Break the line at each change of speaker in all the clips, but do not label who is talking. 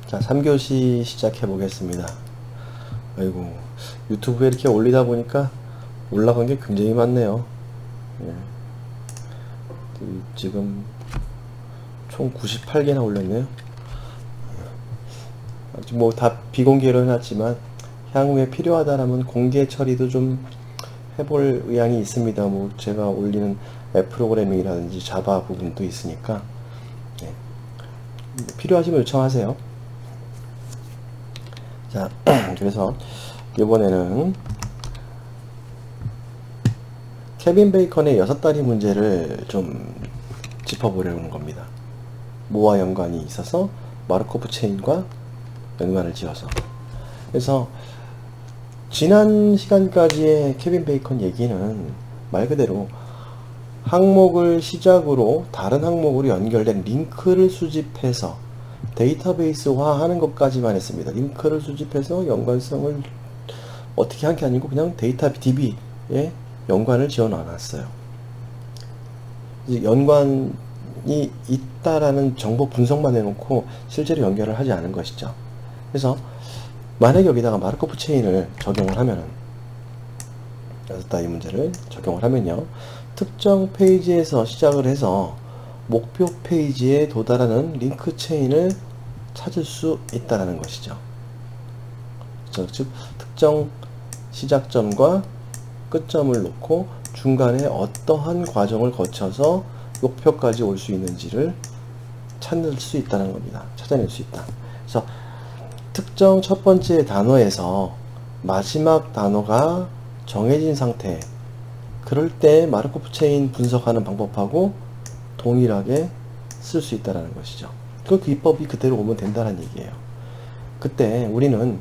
자, 3교시 시작해 보겠습니다. 아이고, 유튜브에 이렇게 올리다 보니까 올라간 게 굉장히 많네요. 예. 지금 총 98개나 올렸네요. 아직 뭐 다 비공개로 해놨지만 향후에 필요하다라면 공개 처리도 좀 해볼 의향이 있습니다. 뭐 제가 올리는 앱 프로그래밍이라든지 자바 부분도 있으니까 예. 필요하시면 요청하세요. 자, 그래서 이번에는 케빈 베이컨의 6다리 문제를 좀 짚어보려는 겁니다. 뭐와 연관이 있어서 마르코프 체인과 연관을 지어서. 그래서 지난 시간까지의 케빈 베이컨 얘기는 말 그대로 항목을 시작으로 다른 항목으로 연결된 링크를 수집해서 데이터베이스화 하는 것까지만 했습니다. 링크를 수집해서 연관성을 어떻게 한 게 아니고 그냥 데이터 DB에 연관을 지어 놨어요. 연관이 있다라는 정보 분석만 해놓고 실제로 연결을 하지 않은 것이죠. 그래서 만약에 여기다가 마르코프 체인을 적용을 하면은, 이 문제를 적용을 하면요, 특정 페이지에서 시작을 해서 목표 페이지에 도달하는 링크 체인을 찾을 수 있다는 것이죠. 즉, 특정 시작점과 끝점을 놓고 중간에 어떠한 과정을 거쳐서 목표까지 올 수 있는지를 찾을 수 있다는 겁니다. 찾아낼 수 있다. 그래서 특정 첫 번째 단어에서 마지막 단어가 정해진 상태, 그럴 때 마르코프 체인 분석하는 방법하고 동일하게 쓸 수 있다는 것이죠. 그 기법이 그대로 오면 된다는 얘기예요. 그때 우리는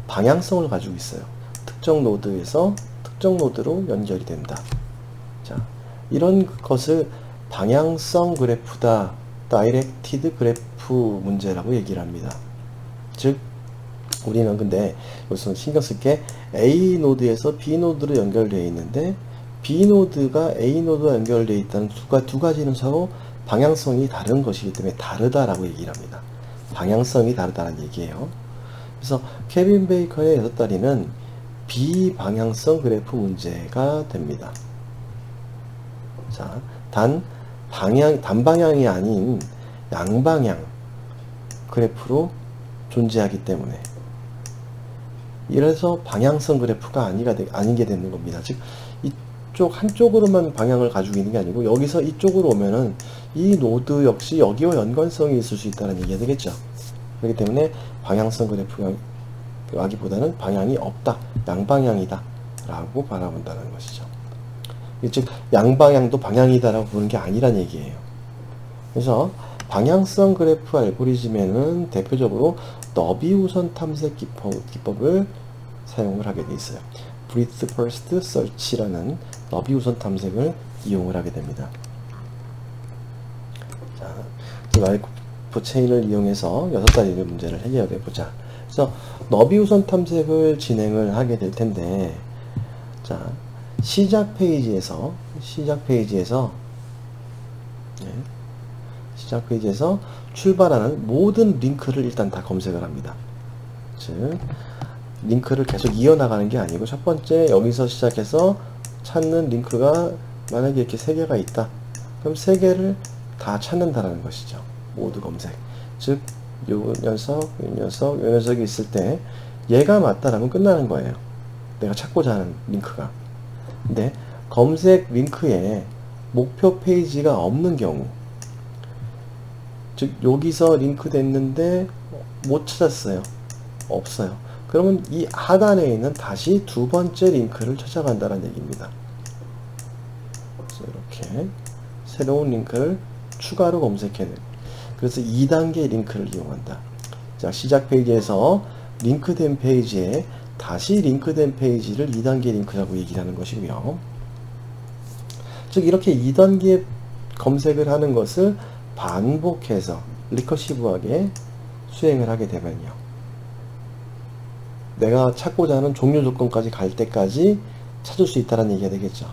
방향성을 가지고 있어요. 특정 노드에서 특정 노드로 연결이 된다. 자, 이런 것을 방향성 그래프다, 다이렉티드 그래프 문제라고 얘기를 합니다. 즉, 우리는 근데 여기서 신경 쓸 게 A 노드에서 B 노드로 연결되어 있는데 B 노드가 A 노드와 연결되어 있다는 두 가지는 서로 방향성이 다른 것이기 때문에 다르다라고 얘기를 합니다. 방향성이 다르다는 얘기예요. 그래서 케빈 베이컨의 6다리는 비방향성 그래프 문제가 됩니다. 자, 단방향이 아닌 양방향 그래프로 존재하기 때문에, 이래서 방향성 그래프가 아니게 되는 겁니다. 즉, 이쪽 한쪽으로만 방향을 가지고 있는 게 아니고 여기서 이쪽으로 오면은 이 노드 역시 여기와 연관성이 있을 수 있다는 얘기가 되겠죠. 그렇기 때문에 방향성 그래프라기보다는 방향이 없다, 양방향이다 라고 바라본다는 것이죠. 즉, 양방향도 방향이다라고 보는 게 아니란 얘기예요. 그래서 방향성 그래프 알고리즘에는 대표적으로 너비 우선 탐색 기법을 사용을 하게 돼 있어요. Breadth First Search라는 너비 우선 탐색을 이용을 하게 됩니다. 자, 마르코프 체인을 이용해서 6다리 문제를 해결해 보자. 그래서 너비 우선 탐색을 진행을 하게 될 텐데, 자, 시작 페이지에서 출발하는 모든 링크를 일단 다 검색을 합니다. 즉, 링크를 계속 이어나가는 게 아니고 첫 번째 여기서 시작해서 찾는 링크가 만약에 이렇게 3개가 있다. 그럼 3개를 다 찾는다라는 것이죠. 모두 검색. 즉, 요 녀석이 있을 때 얘가 맞다라면 끝나는 거예요. 내가 찾고자 하는 링크가. 근데 검색 링크에 목표 페이지가 없는 경우, 즉 여기서 링크 됐는데 못 찾았어요. 없어요. 그러면 이 하단에 있는 다시 두 번째 링크를 찾아간다는 얘기입니다. 이렇게 새로운 링크를 추가로 검색해내는, 그래서 2단계 링크를 이용한다. 자, 시작 페이지에서 링크된 페이지에 다시 링크된 페이지를 2단계 링크라고 얘기를 하는 것이고요. 즉, 이렇게 2단계 검색을 하는 것을 반복해서 리커시브하게 수행을 하게 되면요, 내가 찾고자 하는 종료 조건까지 갈 때까지 찾을 수 있다는 얘기가 되겠죠.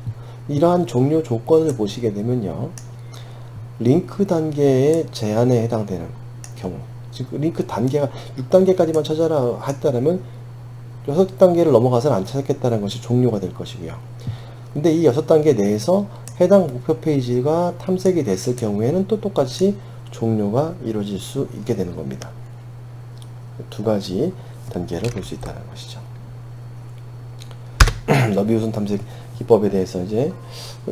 이러한 종료 조건을 보시게 되면요, 링크 단계의 제한에 해당되는 경우, 즉 링크 단계가 6단계까지만 찾아라 했다면 6단계를 넘어가서는 안 찾겠다는 것이 종료가 될 것이고요. 근데 이 6단계 내에서 해당 목표 페이지가 탐색이 됐을 경우에는 또 똑같이 종료가 이루어질 수 있게 되는 겁니다. 두 가지 단계를 볼 수 있다는 것이죠. 너비우선 탐색 기법에 대해서 이제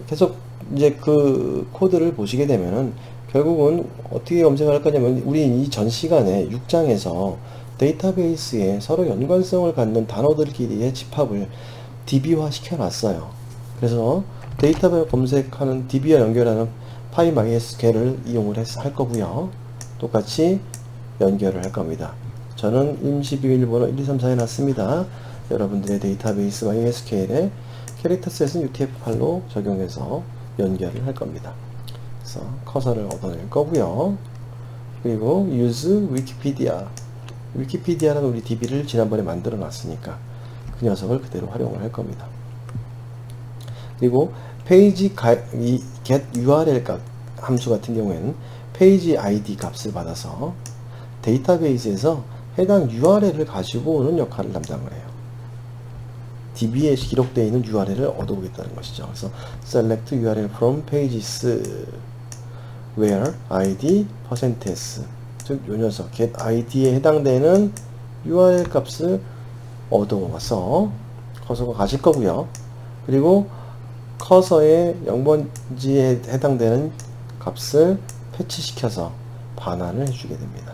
계속 이제 그 코드를 보시게 되면은 결국은 어떻게 검색을 할 거냐면 우리 이 전 시간에 6장에서 데이터베이스에 서로 연관성을 갖는 단어들끼리의 집합을 DB화 시켜놨어요. 그래서 데이터베이스 검색하는 DB와 연결하는 PyMySQL을 이용을 할 거고요. 똑같이 연결을 할 겁니다. 저는 임시 비밀번호 1, 2, 3, 4 해놨습니다. 여러분들의 데이터베이스 MySQL에 캐릭터셋은 UTF-8로 적용해서 연결을 할 겁니다. 그래서 커서를 얻어낼 거고요. 그리고 use 위키피디아. 위키피디아라는 우리 DB를 지난번에 만들어 놨으니까 그 녀석을 그대로 활용을 할 겁니다. 그리고 페이지 이 get URL 값 함수 같은 경우에는 페이지 ID 값을 받아서 데이터베이스에서 해당 URL을 가지고 오는 역할을 담당을 해요. DB에 기록되어 있는 URL을 얻어오겠다는 것이죠. 그래서 select URL from pages where ID %s 즉 요 녀석 get id에 해당되는 URL 값을 얻어와서 커서가 가실 거고요. 그리고 커서의 0번지에 해당되는 값을 패치시켜서 반환을 해주게 됩니다.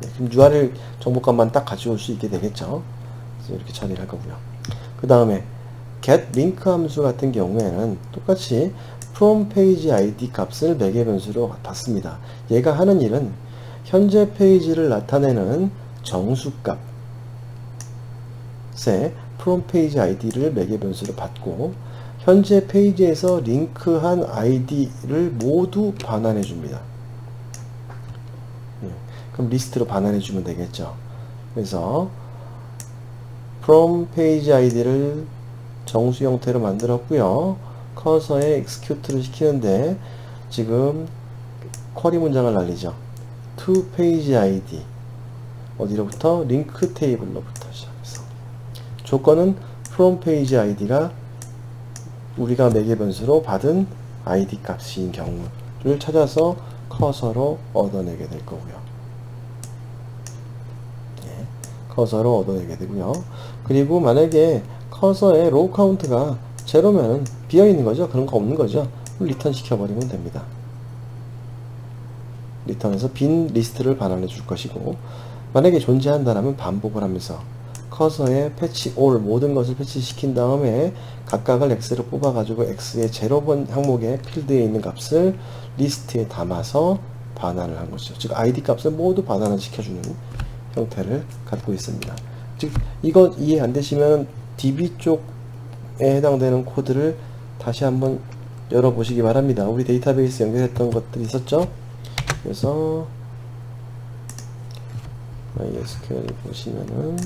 네, 그럼 URL 정보값만 딱 가져올 수 있게 되겠죠. 그래서 이렇게 처리를 할 거고요. 그 다음에 get link 함수 같은 경우에는 똑같이 from page id 값을 매개 변수로 받습니다. 얘가 하는 일은 현재 페이지를 나타내는 정수값에 from page id를 매개 변수로 받고 현재 페이지에서 링크한 id를 모두 반환해 줍니다. 그럼 리스트로 반환해 주면 되겠죠. 그래서 from page id를 정수 형태로 만들었고요. 커서에 execute를 시키는데 지금 쿼리 문장을 날리죠. to page id 어디로부터? 링크 테이블로부터 시작해서 조건은 from page id가 우리가 매개 변수로 받은 id 값인 경우를 찾아서 커서로 얻어내게 될 거고요. 예, 커서로 얻어내게 되고요. 그리고 만약에 커서의 로우 카운트가 제로면 비어있는 거죠. 그런 거 없는 거죠. 리턴 시켜버리면 됩니다. 리턴해서 빈 리스트를 반환해 줄 것이고 만약에 존재한다면 반복을 하면서 커서에 패치 올 모든 것을 패치시킨 다음에 각각을 x로 뽑아가지고 x의 0번 항목에 필드에 있는 값을 리스트에 담아서 반환을 한 것이죠. 즉 id 값을 모두 반환을 시켜주는 형태를 갖고 있습니다. 즉 이거 이해 안 되시면 DB 쪽에 해당되는 코드를 다시 한번 열어보시기 바랍니다. 우리 데이터베이스 연결했던 것들이 있었죠. 그래서 MySQL 보시면은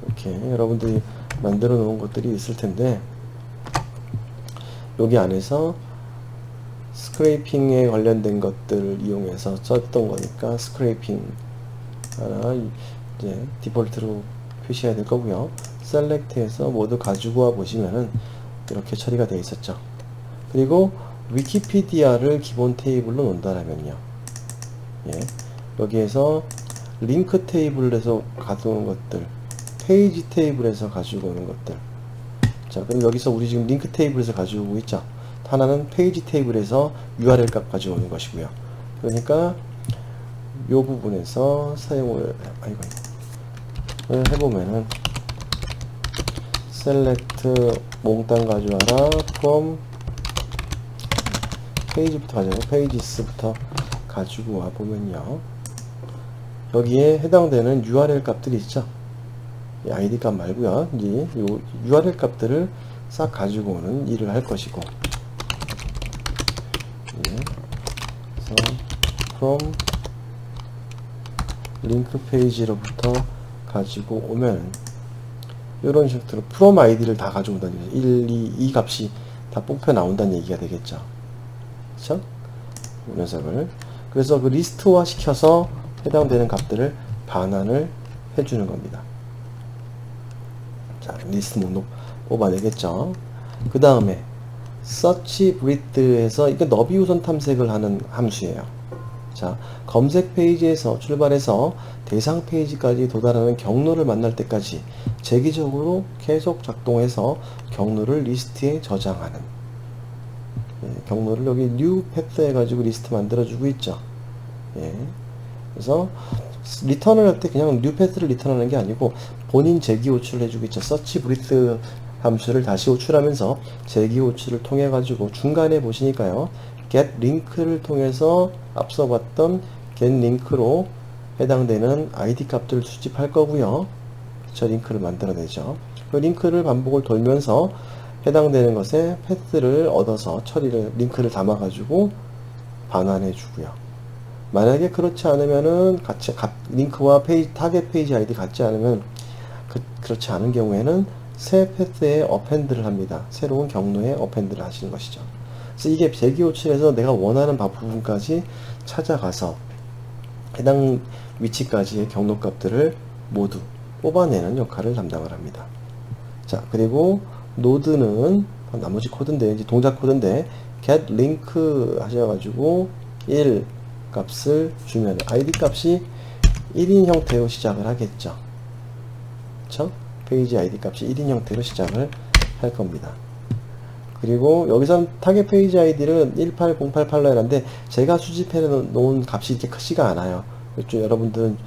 이렇게 여러분들이 만들어 놓은 것들이 있을 텐데 여기 안에서 스크래핑에 관련된 것들을 이용해서 썼던 거니까 스크래핑 하나 이제 디폴트로 표시해야 될 거고요. 셀렉트해서 모두 가지고 와 보시면은 이렇게 처리가 되어 있었죠. 그리고 위키피디아를 기본 테이블로 놓는다면요. 예, 여기에서 링크 테이블에서 가져온 것들, 페이지 테이블에서 가지고 오는 것들. 자, 그럼 여기서 우리 지금 링크 테이블에서 가지고 오고 있죠. 하나는 페이지 테이블에서 URL 값 가지고 오는 것이고요. 그러니까 이 부분에서 사용을 해보면은 select 몽땅 가져와라 from 페이지부터 가져오고 pages부터 가지고 와 보면요, 여기에 해당되는 URL 값들이 있죠. 이 ID 값 말고요, 이제 요 URL 값들을 싹 가지고 오는 일을 할 것이고, 예. 그래서 from 링크 페이지로부터 가지고 오면 이런 식으로 from id를 다 가져온다는 얘기죠. 1, 2, 이 값이 다 뽑혀 나온다는 얘기가 되겠죠. 그쵸? 이 녀석을. 그래서 그 리스트화 시켜서 해당되는 값들을 반환을 해주는 겁니다. 자, 리스트 목록 뽑아내겠죠. 그 다음에 search breadth에서 이게 너비 우선 탐색을 하는 함수예요. 자, 검색 페이지에서 출발해서 대상 페이지까지 도달하는 경로를 만날 때까지 재기적으로 계속 작동해서 경로를 리스트에 저장하는, 경로를 여기 new path 해가지고 리스트 만들어주고 있죠. 예. 그래서 리턴을 할 때 그냥 new path를 리턴하는 게 아니고 본인 재기 호출을 해주고 있죠. search breadth 함수를 다시 호출하면서 재기 호출을 통해 가지고 중간에 보시니까요, get link를 통해서 앞서 봤던 get link로 해당되는 id 값들을 수집할 거고요. 저 링크를 만들어내죠. 그 링크를 반복을 돌면서 해당되는 것에 패스를 얻어서 링크를 담아 가지고 반환해 주고요. 만약에 그렇지 않으면은 링크와 타겟 페이지 아이디 같지 않으면 그렇지 않은 경우에는 새 패스에 어펜드를 합니다. 새로운 경로에 어펜드를 하시는 것이죠. 그래서 이게 재기 호출해서 내가 원하는 부분까지 찾아가서 해당 위치까지의 경로 값들을 모두 뽑아내는 역할을 담당을 합니다. 자, 그리고 노드는 나머지 코드인데, 이제 동작 코드인데, get link 하셔가지고 1 값을 주면 id 값이 1인 형태로 시작을 하겠죠. 그쵸? 페이지 id 값이 1인 형태로 시작을 할 겁니다. 그리고 여기선 타겟 페이지 아이디를 18088로 해놨는데 제가 수집해 놓은 값이 이렇게 크지가 않아요. 여러분들은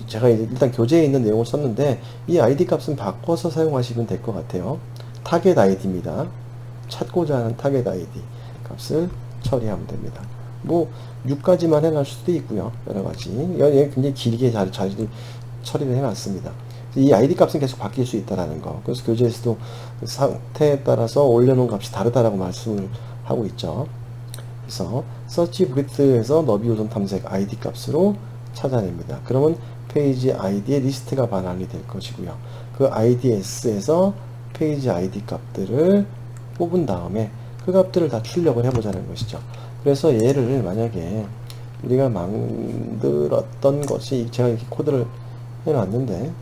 제가 일단 교재에 있는 내용을 썼는데 이 아이디 값은 바꿔서 사용하시면 될 것 같아요. 타겟 아이디입니다. 찾고자 하는 타겟 아이디 값을 처리하면 됩니다. 뭐 6까지만 해놓을 수도 있고요. 여러가지 굉장히 길게 잘 처리를 해놨습니다. 이 아이디 값은 계속 바뀔 수 있다는 거. 그래서 교재에서도 상태에 따라서 올려놓은 값이 다르다라고 말씀을 하고 있죠. 그래서 search breadth에서 너비 우선 탐색 아이디 값으로 찾아냅니다. 그러면 페이지 아이디의 리스트가 반환이 될 것이고요. 그 IDS에서 페이지 아이디 값들을 뽑은 다음에 그 값들을 다 출력을 해보자는 것이죠. 그래서 얘를 만약에 우리가 만들었던 것이, 제가 이렇게 코드를 해놨는데,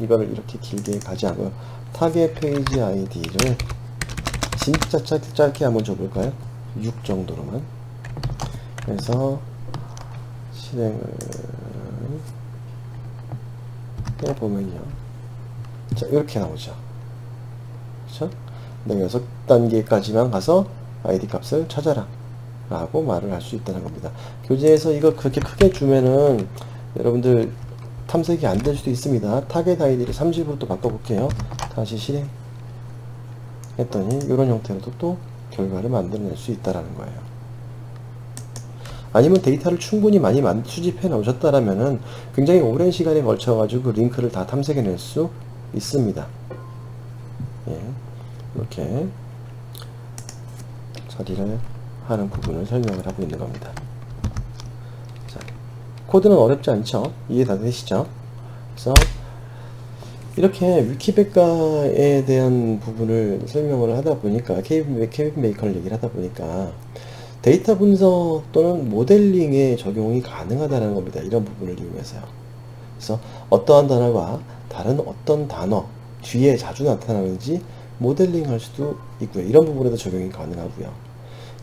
이거를 이렇게 길게 가지 않고요. 타겟 페이지 아이디를 진짜 짧게 한번 줘볼까요? 6 정도로만. 그래서 실행을 해보면요. 자, 이렇게 나오죠. 그쵸? 내가 6단계까지만 가서 아이디 값을 찾아라 라고 말을 할 수 있다는 겁니다. 교재에서 이거 그렇게 크게 주면은 여러분들 탐색이 안 될 수도 있습니다. 타겟 아이디를 30으로 또 바꿔볼게요. 다시 실행 했더니 이런 형태로도 또 결과를 만들어낼 수 있다는 거예요. 아니면 데이터를 충분히 많이 수집해 놓으셨다라면은 굉장히 오랜 시간에 걸쳐 가지고 링크를 다 탐색해 낼 수 있습니다. 예, 이렇게 처리를 하는 부분을 설명을 하고 있는 겁니다. 자, 코드는 어렵지 않죠? 이해 다 되시죠? 그래서 이렇게 위키백과에 대한 부분을 설명을 하다 보니까, KV 메이커를 얘기를 하다 보니까 데이터 분석 또는 모델링에 적용이 가능하다는 겁니다. 이런 부분을 이용해서요. 그래서 어떠한 단어가 다른 어떤 단어 뒤에 자주 나타나는지 모델링 할 수도 있고요. 이런 부분에도 적용이 가능하고요.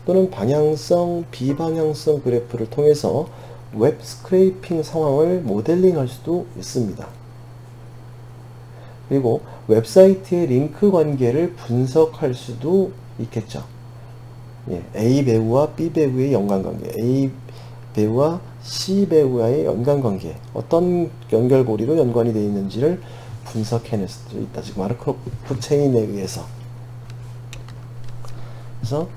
또는 방향성, 비방향성 그래프를 통해서 웹 스크레이핑 상황을 모델링 할 수도 있습니다. 그리고 웹사이트의 링크 관계를 분석할 수도 있겠죠. 예, A 배우와 B 배우의 연관관계, A 배우와 C 배우와의 연관관계, 어떤 연결고리로 연관이 되어 있는지를 분석해낼 수도 있다. 지금 마르코프 체인에 의해서. 그래서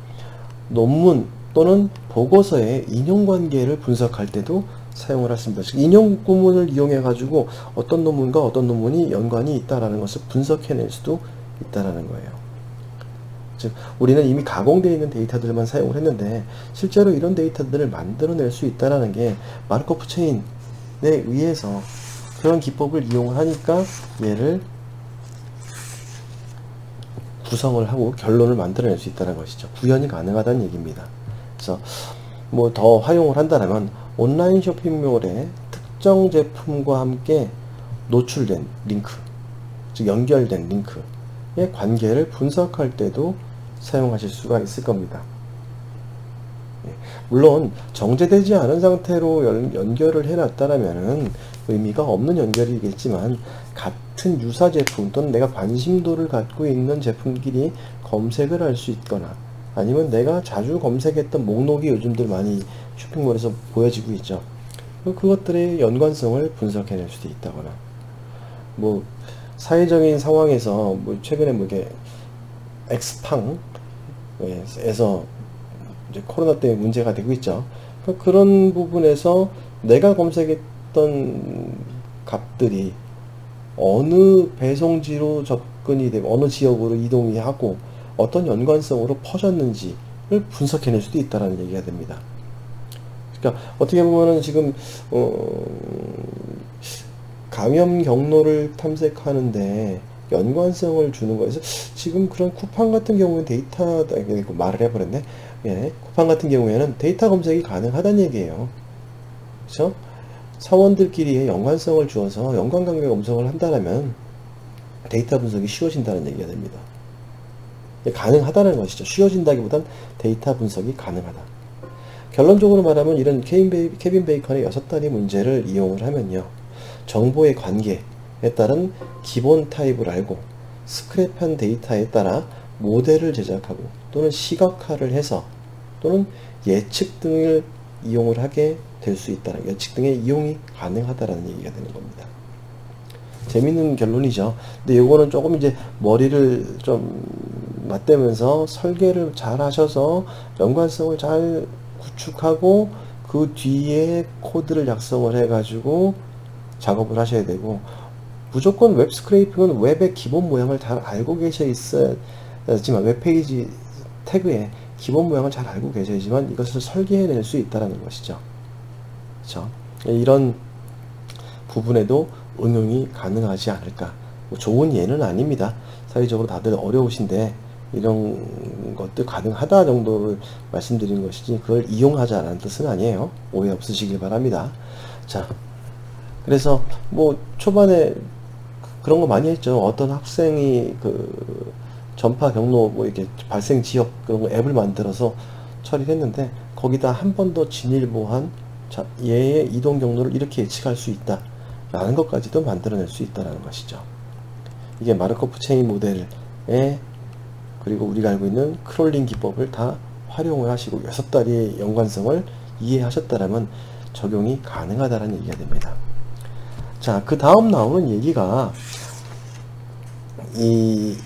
논문 또는 보고서의 인용관계를 분석할 때도 사용을 했습니다. 즉 인용 구문을 이용해 가지고 어떤 논문과 어떤 논문이 연관이 있다라는 것을 분석해낼 수도 있다라는 거예요. 즉 우리는 이미 가공되어 있는 데이터들만 사용을 했는데 실제로 이런 데이터들을 만들어낼 수 있다라는 게 마르코프 체인에 의해서 그런 기법을 이용을 하니까 얘를 구성을 하고 결론을 만들어낼 수 있다는 것이죠. 구현이 가능하다는 얘기입니다. 그래서 뭐 더 활용을 한다면 온라인 쇼핑몰에 특정 제품과 함께 노출된 링크, 즉 연결된 링크의 관계를 분석할 때도 사용하실 수가 있을 겁니다. 물론 정제되지 않은 상태로 연결을 해놨다라면은 의미가 없는 연결이겠지만, 같은 유사 제품 또는 내가 관심도를 갖고 있는 제품끼리 검색을 할 수 있거나, 아니면 내가 자주 검색했던 목록이 요즘들 많이 쇼핑몰에서 보여지고 있죠. 그것들의 연관성을 분석해낼 수도 있다거나, 뭐 사회적인 상황에서 뭐 최근에 뭐 이게 엑스팡에서 이제 코로나 때문에 문제가 되고 있죠. 그런 부분에서 내가 검색했던 값들이 어느 배송지로 접근이 되고 어느 지역으로 이동이 하고 어떤 연관성으로 퍼졌는지를 분석해낼 수도 있다는 얘기가 됩니다. 그러니까 어떻게 보면은 지금 감염 경로를 탐색하는데 연관성을 주는 거에서, 지금 그런 쿠팡 같은 경우는 데이터, 말을 해버렸네. 예, 쿠팡 같은 경우에는 데이터 검색이 가능하다는 얘기예요. 그렇죠? 사원들끼리의 연관성을 주어서 연관관계 검색을 한다면 데이터 분석이 쉬워진다는 얘기가 됩니다. 가능하다는 것이죠. 쉬워진다기보단 데이터 분석이 가능하다. 결론적으로 말하면 이런 케빈 베이컨의 6단위 문제를 이용을 하면요, 정보의 관계에 따른 기본 타입을 알고 스크랩한 데이터에 따라 모델을 제작하고 또는 시각화를 해서 또는 예측 등을 이용을 하게 될 수 있다는, 예측 등의 이용이 가능하다라는 얘기가 되는 겁니다. 재밌는 결론이죠. 근데 요거는 조금 이제 머리를 좀 맞대면서 설계를 잘 하셔서 연관성을 잘 구축하고 그 뒤에 코드를 작성을 해가지고 작업을 하셔야 되고, 무조건 웹 스크레이핑은 웹의 기본 모양을 잘 알고 계셔 있어야지만, 웹페이지 태그의 기본 모양을 잘 알고 계셔야지만 이것을 설계해낼 수 있다는 것이죠. 그렇죠? 이런 부분에도 응용이 가능하지 않을까. 뭐 좋은 예는 아닙니다. 사회적으로 다들 어려우신데 이런 것들 가능하다 정도를 말씀드린 것이지 그걸 이용하자라는 뜻은 아니에요. 오해 없으시길 바랍니다. 자, 그래서 뭐 초반에 그런 거 많이 했죠. 어떤 학생이 그 전파 경로 뭐 이렇게 발생 지역 그런 거 앱을 만들어서 처리했는데, 거기다 한 번 더 진일보한 얘의 이동 경로를 이렇게 예측할 수 있다 라는 것까지도 만들어낼 수 있다는 것이죠. 이게 마르코프 체인 모델에, 그리고 우리가 알고 있는 크롤링 기법을 다 활용을 하시고 6다리의 연관성을 이해하셨다면 적용이 가능하다는 얘기가 됩니다. 자, 그 다음 나오는 얘기가 이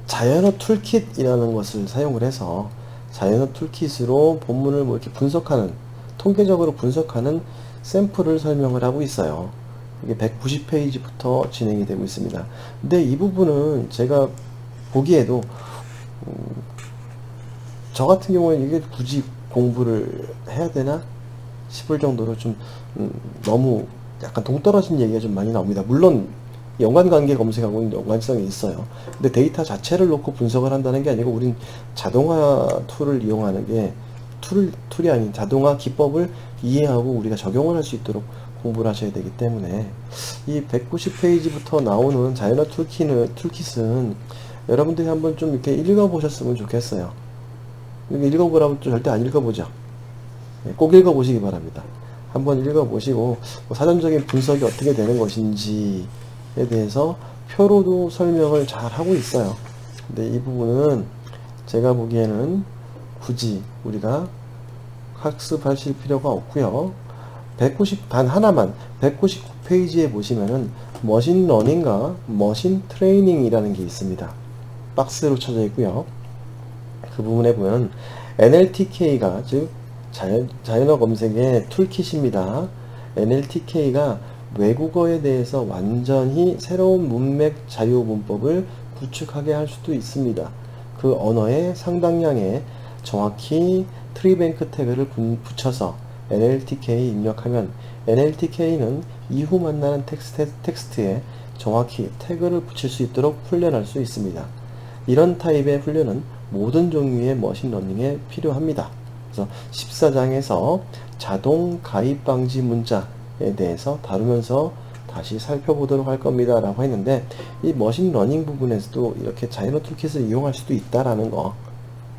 자이언트 툴킷이라는 것을 사용을 해서 자이언트 툴킷으로 본문을 뭐 이렇게 분석하는, 통계적으로 분석하는 샘플을 설명을 하고 있어요. 이게 190페이지부터 진행이 되고 있습니다. 근데 이 부분은 제가 보기에도 저 같은 경우는 이게 굳이 공부를 해야 되나 싶을 정도로 좀 너무 약간 동떨어진 얘기가 좀 많이 나옵니다. 물론 연관관계 검색하고는 연관성이 있어요. 근데 데이터 자체를 놓고 분석을 한다는 게 아니고, 우린 자동화 툴을 이용하는 게 툴이 아닌 자동화 기법을 이해하고 우리가 적용을 할 수 있도록 공부를 하셔야 되기 때문에, 이 190페이지부터 나오는 자이언트 툴킷은 여러분들이 한번 좀 이렇게 읽어보셨으면 좋겠어요. 읽어보라고 절대 안 읽어보죠. 꼭 읽어보시기 바랍니다. 한번 읽어보시고 사전적인 분석이 어떻게 되는 것인지에 대해서 표로도 설명을 잘 하고 있어요. 근데 이 부분은 제가 보기에는 굳이 우리가 학습하실 필요가 없고요. 단 하나만 199페이지에 보시면은 머신 러닝과 머신 트레이닝이라는 게 있습니다. 박스로 쳐져 있고요. 그 부분에 보면 NLTK가 즉 자연어 검색의 툴킷입니다. NLTK가 외국어에 대해서 완전히 새로운 문맥 자유 문법을 구축하게 할 수도 있습니다. 그 언어에 상당량의 정확히 트리뱅크 태그를 붙여서 NLTK 입력하면 NLTK는 이후 만나는 텍스트에 정확히 태그를 붙일 수 있도록 훈련할 수 있습니다. 이런 타입의 훈련은 모든 종류의 머신러닝에 필요합니다. 그래서 14장에서 자동 가입 방지 문자에 대해서 다루면서 다시 살펴보도록 할 겁니다 라고 했는데, 이 머신러닝 부분에서도 이렇게 자이로 툴킷을 이용할 수도 있다라는 거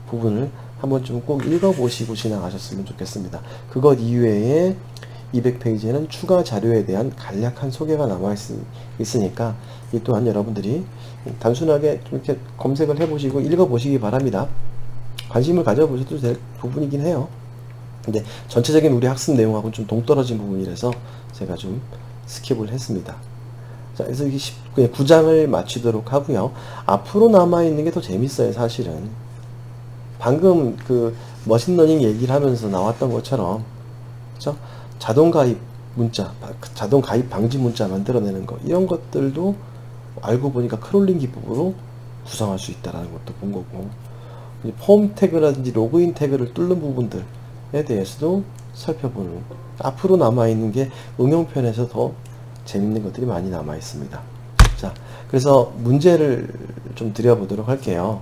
부분을 한번 좀 꼭 읽어보시고 지나가셨으면 좋겠습니다. 그것 이외에 200페이지에는 추가 자료에 대한 간략한 소개가 있으니까 이 또한 여러분들이 단순하게 좀 이렇게 검색을 해보시고 읽어보시기 바랍니다. 관심을 가져보셔도 될 부분이긴 해요. 근데 전체적인 우리 학습 내용하고는 좀 동떨어진 부분이라서 제가 좀 스킵을 했습니다. 자, 그래서 이 9장을 마치도록 하고요. 앞으로 남아있는 게 더 재밌어요, 사실은. 방금 그 머신러닝 얘기를 하면서 나왔던 것처럼, 그쵸? 자동 가입 문자, 자동 가입 방지 문자 만들어내는 거, 이런 것들도 알고 보니까 크롤링 기법으로 구성할 수 있다는 것도 본 거고, 폼 태그라든지 로그인 태그를 뚫는 부분들에 대해서도 살펴보는, 앞으로 남아있는 게 응용편에서 더 재밌는 것들이 많이 남아있습니다. 자, 그래서 문제를 좀 드려보도록 할게요.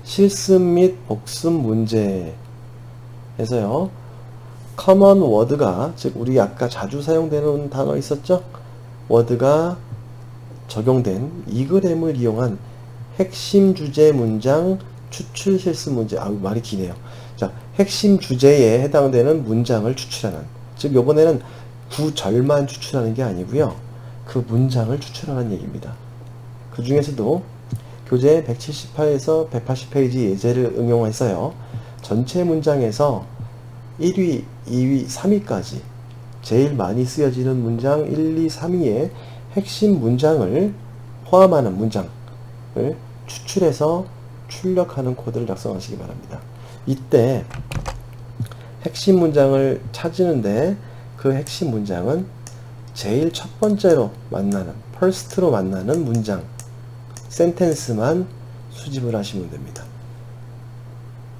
실습 및 복습 문제에서요, 커먼 워드가, 즉 우리 아까 자주 사용되는 단어 있었죠? 워드가 적용된 이그램을 이용한 핵심 주제 문장 추출 실습 문제. 말이 기네요. 자, 핵심 주제에 해당되는 문장을 추출하는, 즉 요번에는 구절만 추출하는 게 아니고요, 그 문장을 추출하는 얘기입니다. 그 중에서도 교재 178에서 180페이지 예제를 응용해서요, 전체 문장에서 1위, 2위, 3위까지 제일 많이 쓰여지는 문장 1, 2, 3위의 핵심 문장을 포함하는 문장을 추출해서 출력하는 코드를 작성하시기 바랍니다. 이때 핵심 문장을 찾으는데, 그 핵심 문장은 제일 첫 번째로 만나는, first로 만나는 문장, 센텐스만 수집을 하시면 됩니다.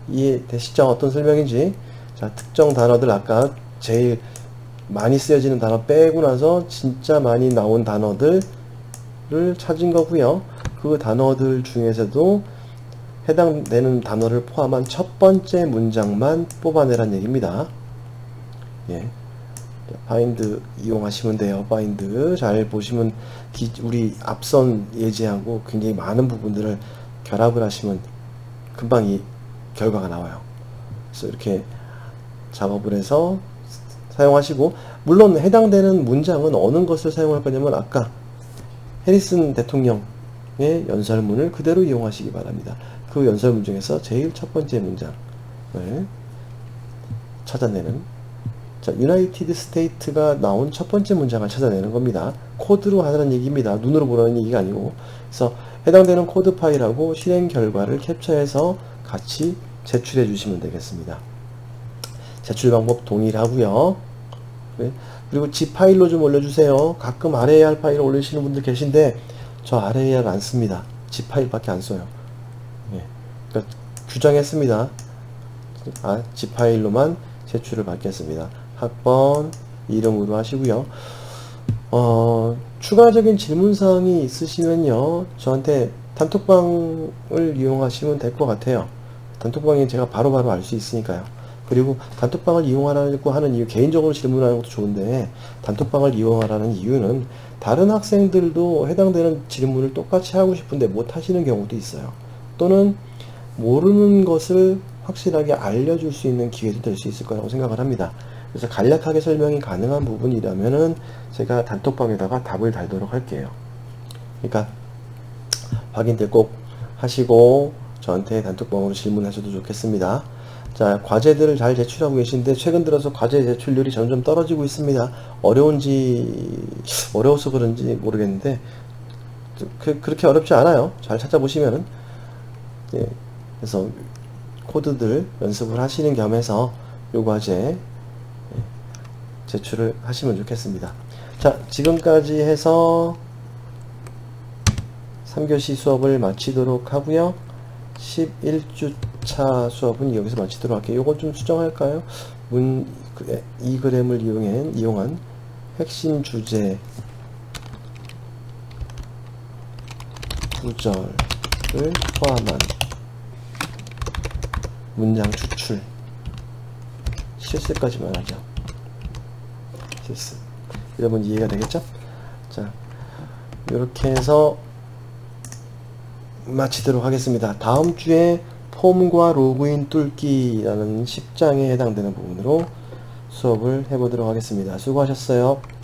이해되시죠? 어떤 설명인지. 자, 특정 단어들, 아까 제일 많이 쓰여지는 단어 빼고 나서 진짜 많이 나온 단어들을 찾은 거고요. 그 단어들 중에서도 해당되는 단어를 포함한 첫 번째 문장만 뽑아내란 얘기입니다. 예. 파인드 이용하시면 돼요. 파인드 잘 보시면 우리 앞선 예제하고 굉장히 많은 부분들을 결합을 하시면 금방 이 결과가 나와요. 그래서 이렇게 작업을 해서 사용하시고, 물론 해당되는 문장은 어느 것을 사용할 거냐면 아까 해리슨 대통령의 연설문을 그대로 이용하시기 바랍니다. 그 연설문 중에서 제일 첫 번째 문장을 찾아내는, 자, 유나이티드 스테이트가 나온 첫 번째 문장을 찾아내는 겁니다. 코드로 하라는 얘기입니다. 눈으로 보라는 얘기가 아니고. 그래서 해당되는 코드 파일하고 실행 결과를 캡처해서 같이 제출해 주시면 되겠습니다. 제출 방법 동일하고요. 그리고 zip 파일로 좀 올려주세요. 가끔 RAR 파일을 올리시는 분들 계신데 저 RAR 안 씁니다. zip 파일밖에 안 써요. 그러니까 규정했습니다. zip 파일로만 제출을 받겠습니다. 학번, 이름으로 하시고요. 추가적인 질문사항이 있으시면요, 저한테 단톡방을 이용하시면 될 것 같아요. 단톡방에 제가 바로바로 알 수 있으니까요. 그리고 단톡방을 이용하라고 하는 이유, 개인적으로 질문하는 것도 좋은데, 단톡방을 이용하라는 이유는 다른 학생들도 해당되는 질문을 똑같이 하고 싶은데 못 하시는 경우도 있어요. 또는 모르는 것을 확실하게 알려줄 수 있는 기회도 될 수 있을 거라고 생각을 합니다. 그래서 간략하게 설명이 가능한 부분이라면은 제가 단톡방에다가 답을 달도록 할게요. 그러니까 확인들 꼭 하시고 저한테 단톡방으로 질문하셔도 좋겠습니다. 자, 과제들을 잘 제출하고 계신데 최근 들어서 과제 제출률이 점점 떨어지고 있습니다. 어려워서 그런지 모르겠는데 그렇게 어렵지 않아요. 잘 찾아보시면은. 예, 그래서 코드들 연습을 하시는 겸해서 요 과제 제출을 하시면 좋겠습니다. 자, 지금까지 해서 3교시 수업을 마치도록 하고요. 11주차 수업은 여기서 마치도록 할게요. 요건 좀 수정할까요? 이그램을 이용한 핵심 주제 구절 포함한 문장 추출. 실습까지만 하죠. 실습. 여러분 이해가 되겠죠? 자, 이렇게 해서 마치도록 하겠습니다. 다음 주에 폼과 로그인 뚫기라는 10장에 해당되는 부분으로 수업을 해보도록 하겠습니다. 수고하셨어요.